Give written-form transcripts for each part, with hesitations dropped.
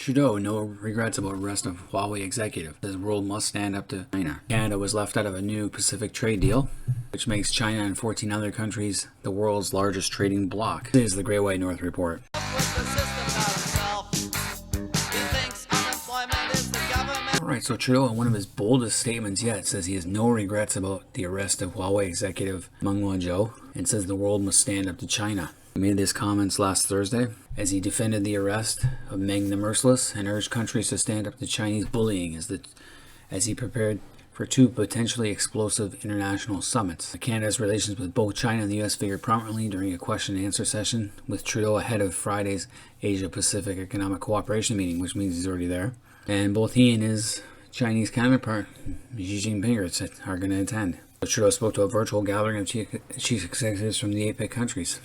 Trudeau, no regrets about arrest of Huawei executive. Says the world must stand up to China. Canada was left out of a new Pacific trade deal, which makes China and 14 other countries the world's largest trading bloc. This is the Great White North Report. Alright, so Trudeau, in one of his boldest statements yet, says he has no regrets about the arrest of Huawei executive Meng Wanzhou and says the world must stand up to China. He made these comments last Thursday as he defended the arrest of Meng the Merciless and urged countries to stand up to Chinese bullying as he prepared for two potentially explosive international summits. Canada's relations with both China and the US figured prominently during a question and answer session with Trudeau ahead of Friday's Asia-Pacific Economic Cooperation meeting, which means he's already there. And both he and his Chinese counterpart, Xi Jinping, are going to attend. Trudeau spoke to a virtual gathering of chief executives from the APEC countries.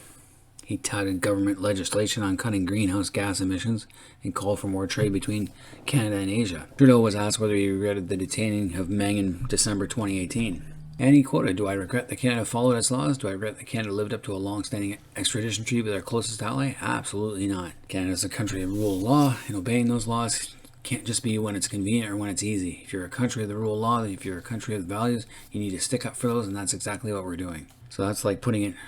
He touted government legislation on cutting greenhouse gas emissions and called for more trade between Canada and Asia. Trudeau was asked whether he regretted the detaining of Meng in December 2018. And he quoted, "Do I regret that Canada followed its laws? Do I regret that Canada lived up to a long-standing extradition treaty with our closest ally? Absolutely not. Canada is a country of rule of law, and obeying those laws can't just be when it's convenient or when it's easy. If you're a country of the rule of law, if you're a country of values, you need to stick up for those, and that's exactly what we're doing." So that's like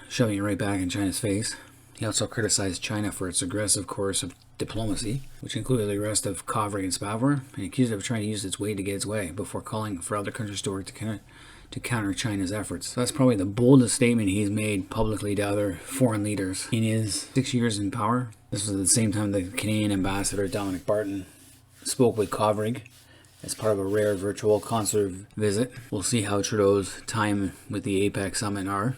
shoving it right back in China's face. He also criticized China for its aggressive coercive diplomacy, which included the arrest of Kovrig and Spavor, and accused it of trying to use its weight to get its way, before calling for other countries to work to counter China's efforts. So that's probably the boldest statement he's made publicly to other foreign leaders in his 6 years in power. This was at the same time the Canadian ambassador Dominic Barton spoke with Kovrig as part of a rare virtual consular visit. We'll see how Trudeau's time with the APEC summit are,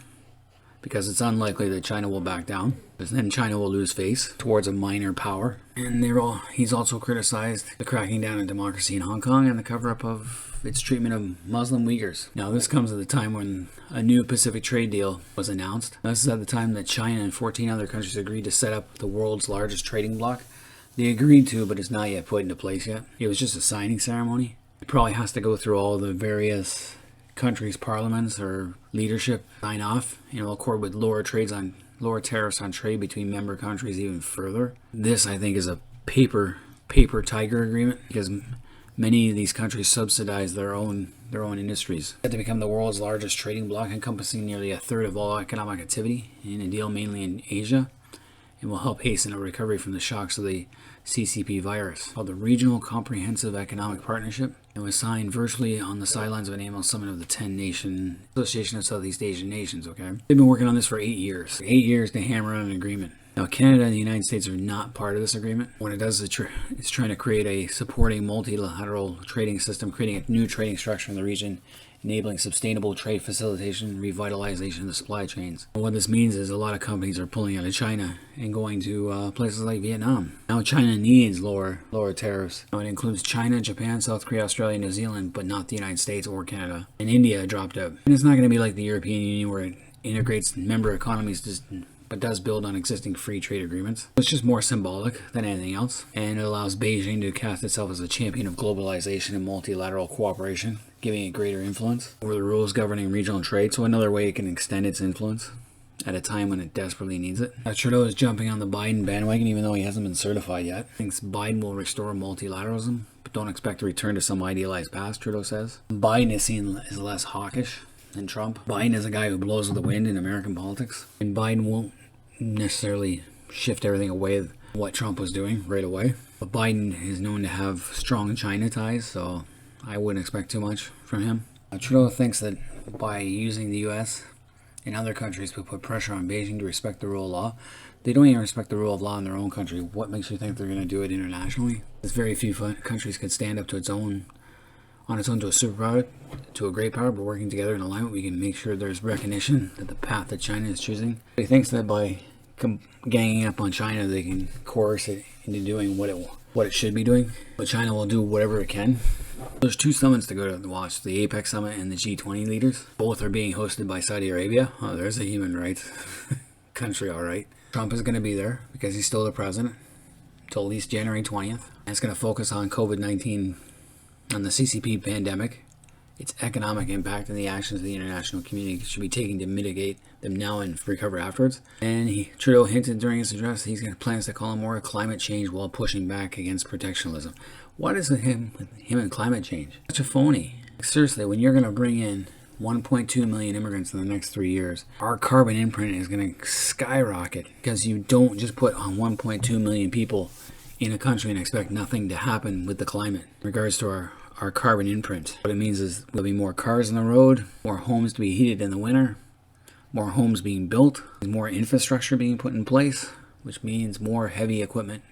because it's unlikely that China will back down, because then China will lose face towards a minor power. And he's also criticized the cracking down on democracy in Hong Kong and the cover-up of its treatment of Muslim Uyghurs. Now, this comes at the time when a new Pacific trade deal was announced. This is at the time that China and 14 other countries agreed to set up the world's largest trading bloc. They agreed to, but it's not yet put into place yet. It was just a signing ceremony. It probably has to go through all the various countries' parliaments or leadership sign off, accord with lower tariffs on trade between member countries even further. This, I think, is a paper tiger agreement, because many of these countries subsidize their own industries. Set to become the world's largest trading bloc, encompassing nearly a third of all economic activity in a deal mainly in Asia, and will help hasten a recovery from the shocks of the CCP virus, called the Regional Comprehensive Economic Partnership, and was signed virtually on the sidelines of an annual summit of the 10-nation Association of Southeast Asian Nations. Okay, they've been working on this for 8 years. 8 years to hammer out an agreement. Now, Canada and the United States are not part of this agreement. What it does is it's trying to create a supporting multilateral trading system, creating a new trading structure in the region, enabling sustainable trade facilitation, revitalization of the supply chains. And what this means is a lot of companies are pulling out of China and going to places like Vietnam. Now, China needs lower tariffs. Now, it includes China, Japan, South Korea, Australia, New Zealand, but not the United States or Canada. And India dropped out. And it's not going to be like the European Union, where it integrates member economies but does build on existing free trade agreements. It's just more symbolic than anything else, and it allows Beijing to cast itself as a champion of globalization and multilateral cooperation, giving it greater influence over the rules governing regional trade, so another way it can extend its influence at a time when it desperately needs it. Trudeau is jumping on the Biden bandwagon, even though he hasn't been certified yet. Thinks Biden will restore multilateralism, but don't expect to return to some idealized past, Trudeau says. Biden is seen as less hawkish than Trump. Biden is a guy who blows with the wind in American politics, and Biden won't necessarily shift everything away with what Trump was doing right away. But Biden is known to have strong China ties, so I wouldn't expect too much from him. Trudeau thinks that by using the US and other countries to put pressure on Beijing to respect the rule of law, they don't even respect the rule of law in their own country. What makes you think they're going to do it internationally? There's very few countries could stand up to on its own to a superpower, to a great power, but working together in alignment, we can make sure there's recognition that the path that China is choosing. He thinks that by ganging up on China, they can coerce it into doing what it should be doing, but China will do whatever it can. There's two summits to go to watch, the APEC summit and the G20 leaders. Both are being hosted by Saudi Arabia. Oh, there's a human rights country, all right. Trump is going to be there because he's still the president until at least January 20th. And it's going to focus on COVID-19, on the CCP pandemic, its economic impact and the actions of the international community should be taken to mitigate them now and recover afterwards. And Trudeau hinted during his address that he's got plans to call more climate change while pushing back against protectionism. What is with him and climate change? Such a phony. Seriously, when you're going to bring in 1.2 million immigrants in the next 3 years, our carbon imprint is going to skyrocket, because you don't just put on 1.2 million people in a country and expect nothing to happen with the climate in regards to our carbon imprint. What it means is there'll be more cars on the road, more homes to be heated in the winter, more homes being built, more infrastructure being put in place, which means more heavy equipment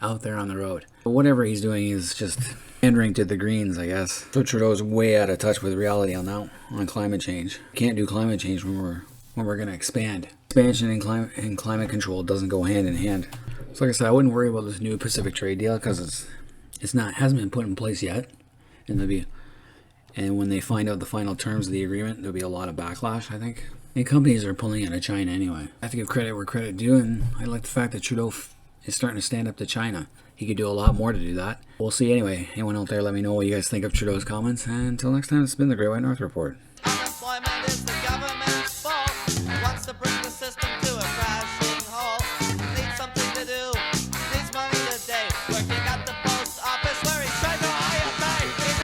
out there on the road. But whatever he's doing is just pandering to the Greens, I guess. So Trudeau's way out of touch with reality on climate change. Can't do climate change when we're going to expand. Expansion and climate control doesn't go hand in hand. So like I said, I wouldn't worry about this new Pacific trade deal, because hasn't been put in place yet, and when they find out the final terms of the agreement, there'll be a lot of backlash, I think. And companies are pulling out of China anyway. I have to give credit where credit due, and I like the fact that Trudeau is starting to stand up to China. He could do a lot more to do that. We'll see anyway. Anyone out there, let me know what you guys think of Trudeau's comments. And until next time, it's been the Great White North Report.